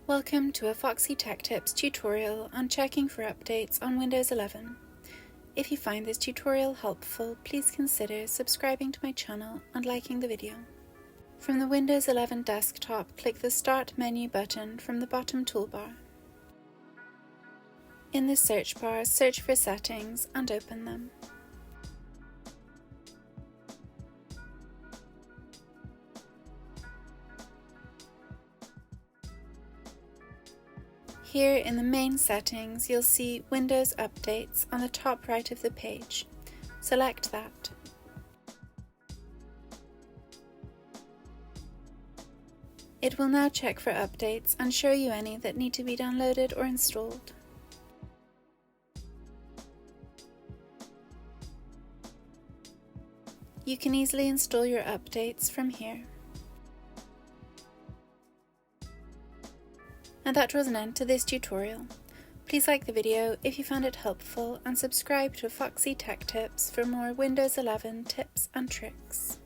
Welcome to a Foxy Tech Tips tutorial on checking for updates on Windows 11. If you find this tutorial helpful, please consider subscribing to my channel and liking the video. From the Windows 11 desktop, click the Start menu button from the bottom toolbar. In the search bar, search for Settings and open them. Here in the main settings, you'll see Windows Updates on the top right of the page. Select that. It will now check for updates and show you any that need to be downloaded or installed. You can easily install your updates from here. And that draws an end to this tutorial. Please like the video if you found it helpful and subscribe to Foxy Tech Tips for more Windows 11 tips and tricks.